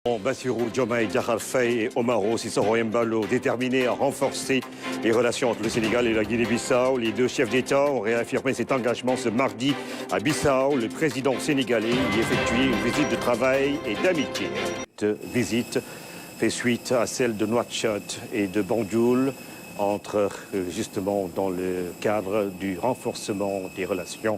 Bassirou Diomaye Diakhar Faye et Umaro Sissoco Embalo, déterminés à renforcer les relations entre le Sénégal et la Guinée-Bissau. Les deux chefs d'État ont réaffirmé cet engagement ce mardi à Bissau. Le président sénégalais y effectuait une visite de travail et d'amitié. Cette visite fait suite à celle de Nouakchott et de Banjul, justement dans le cadre du renforcement des relations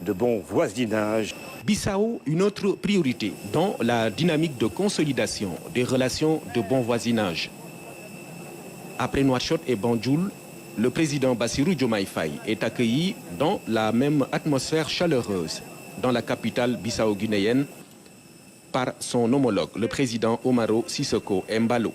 de bon voisinage. Bissau, une autre priorité dans la dynamique de consolidation des relations de bon voisinage. Après Nouakchott et Banjul, le président Bassirou Diomaye Faye est accueilli dans la même atmosphère chaleureuse dans la capitale bissau-guinéenne par son homologue, le président Umaro Sissoco Embalo.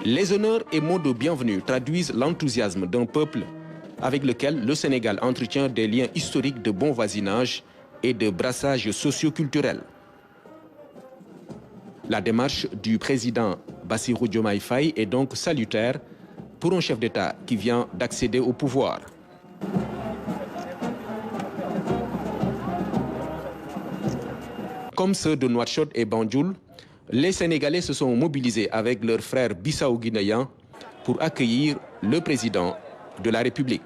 Les honneurs et mots de bienvenue traduisent l'enthousiasme d'un peuple avec lequel le Sénégal entretient des liens historiques de bon voisinage et de brassage socio-culturel. La démarche du président Bassirou Diomaye Faye est donc salutaire pour un chef d'État qui vient d'accéder au pouvoir. Comme ceux de Nouakchott et Banjul, les Sénégalais se sont mobilisés avec leurs frères bissau-guinéens pour accueillir le président de la République.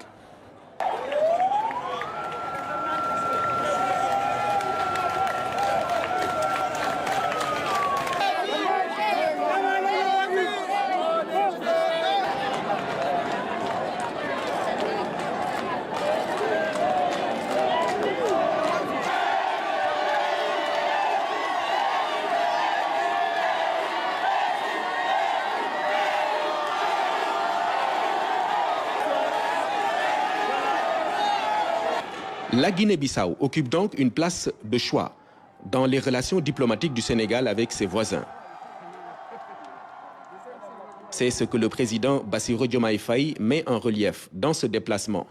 La Guinée-Bissau occupe donc une place de choix dans les relations diplomatiques du Sénégal avec ses voisins. C'est ce que le président Bassirou Diomaye Faye met en relief dans ce déplacement.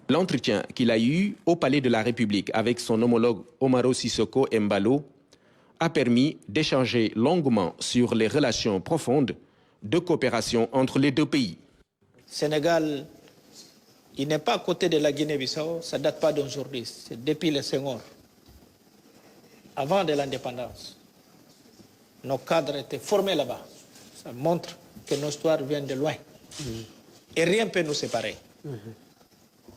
L'entretien qu'il a eu au Palais de la République avec son homologue Umaro Sissoco Embalo a permis d'échanger longuement sur les relations profondes de coopération entre les deux pays. Sénégal, il n'est pas à côté de la Guinée-Bissau, ça ne date pas d'aujourd'hui, c'est depuis le Senghor. Avant de l'indépendance, nos cadres étaient formés là-bas. Ça montre que nos histoires viennent de loin. Et rien ne peut nous séparer.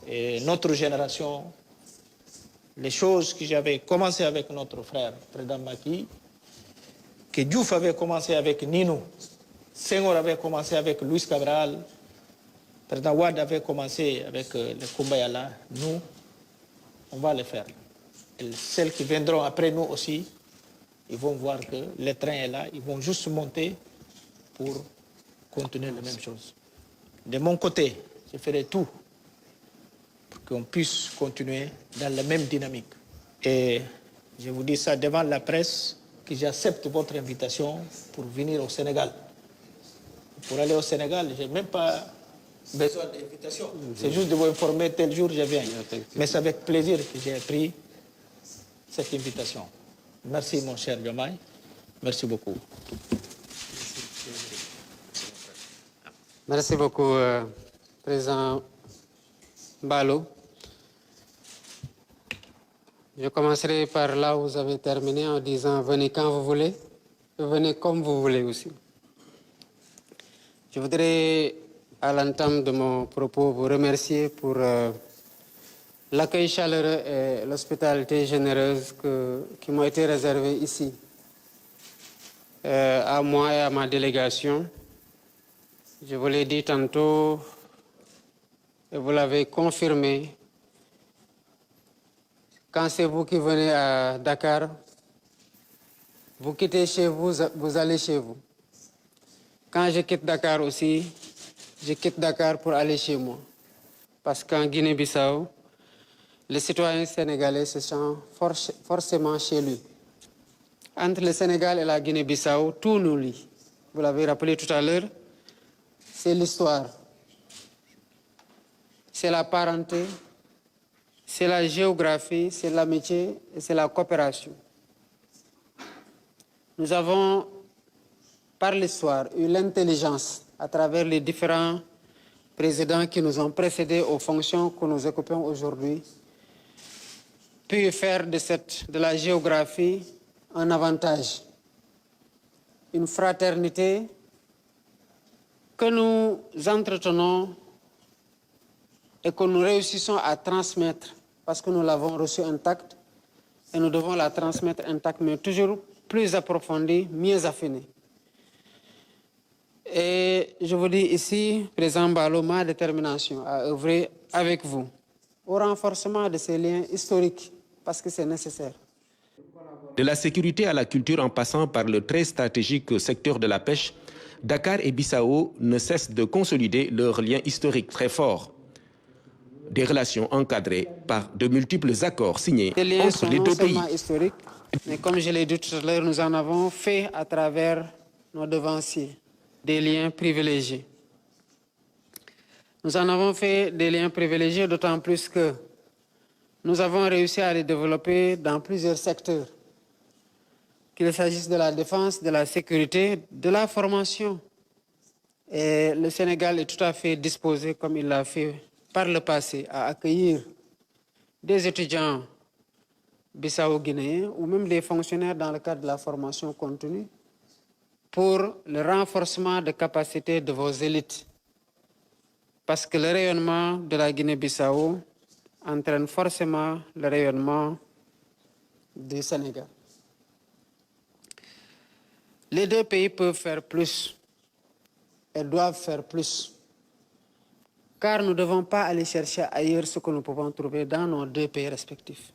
Et notre génération, les choses que j'avais commencé avec notre frère, président Macky, que Diouf avait commencé avec Nino, Senghor avait commencé avec Louis Cabral, président Wade avait commencé avec le Kumbayala, nous, on va le faire. Et celles qui viendront après nous aussi, ils vont voir que le train est là, ils vont juste monter pour continuer la même chose. De mon côté, je ferai tout pour qu'on puisse continuer dans la même dynamique. Et je vous dis ça devant la presse, que j'accepte votre invitation pour venir au Sénégal. Pour aller au Sénégal, je n'ai même pas besoin d'invitation. C'est juste de vous informer, tel jour je viens. Mais c'est avec plaisir que j'ai pris cette invitation. Merci mon cher Diomaye. Merci beaucoup. Merci beaucoup, président Balo. Je commencerai par là où vous avez terminé en disant venez quand vous voulez, et venez comme vous voulez aussi. Je voudrais, à l'entame de mon propos, vous remercier pour l'accueil chaleureux et l'hospitalité généreuse qui m'ont été réservés ici, à moi et à ma délégation. Je vous l'ai dit tantôt, et vous l'avez confirmé, quand c'est vous qui venez à Dakar, vous quittez chez vous, vous allez chez vous. Quand je quitte Dakar aussi, je quitte Dakar pour aller chez moi. Parce qu'en Guinée-Bissau, le citoyen sénégalais se sent forcément chez lui. Entre le Sénégal et la Guinée-Bissau, tout nous lie. Vous l'avez rappelé tout à l'heure, c'est l'histoire, c'est la parenté, c'est la géographie, c'est l'amitié et c'est la coopération. Nous avons, par l'histoire, eu l'intelligence, à travers les différents présidents qui nous ont précédés aux fonctions que nous occupons aujourd'hui, pu faire de la géographie un avantage, une fraternité que nous entretenons et que nous réussissons à transmettre parce que nous l'avons reçue intacte et nous devons la transmettre intacte, mais toujours plus approfondie, mieux affinée. Et je vous dis ici, Président Barlot, ma détermination à œuvrer avec vous au renforcement de ces liens historiques parce que c'est nécessaire. De la sécurité à la culture en passant par le très stratégique secteur de la pêche, Dakar et Bissau ne cessent de consolider leurs liens historiques très forts. Des relations encadrées par de multiples accords signés entre les deux pays. Historiques, mais comme je l'ai dit tout à l'heure, nous en avons fait à travers nos devanciers des liens privilégiés. Nous en avons fait des liens privilégiés, d'autant plus que nous avons réussi à les développer dans plusieurs secteurs, qu'il s'agisse de la défense, de la sécurité, de la formation. Et le Sénégal est tout à fait disposé, comme il l'a fait par le passé, à accueillir des étudiants bissau-guinéens ou même des fonctionnaires dans le cadre de la formation continue pour le renforcement des capacités de vos élites. Parce que le rayonnement de la Guinée-Bissau entraîne forcément le rayonnement du Sénégal. Les deux pays peuvent faire plus et doivent faire plus, car nous ne devons pas aller chercher ailleurs ce que nous pouvons trouver dans nos deux pays respectifs.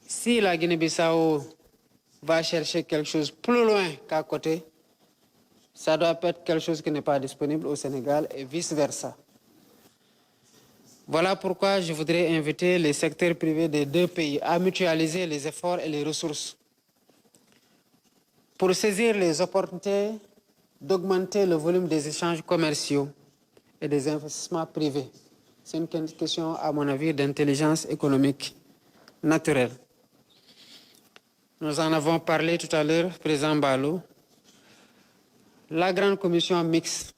Si la Guinée-Bissau va chercher quelque chose plus loin qu'à côté, ça doit être quelque chose qui n'est pas disponible au Sénégal et vice-versa. Voilà pourquoi je voudrais inviter les secteurs privés des deux pays à mutualiser les efforts et les ressources pour saisir les opportunités d'augmenter le volume des échanges commerciaux et des investissements privés. C'est une question, à mon avis, d'intelligence économique naturelle. Nous en avons parlé tout à l'heure, Président Barlot. La grande commission mixte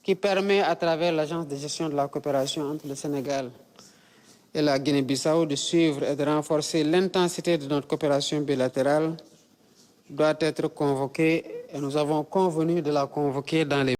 qui permet, à travers l'Agence de gestion de la coopération entre le Sénégal et la Guinée-Bissau, de suivre et de renforcer l'intensité de notre coopération bilatérale, doit être convoquée et nous avons convenu de la convoquer dans les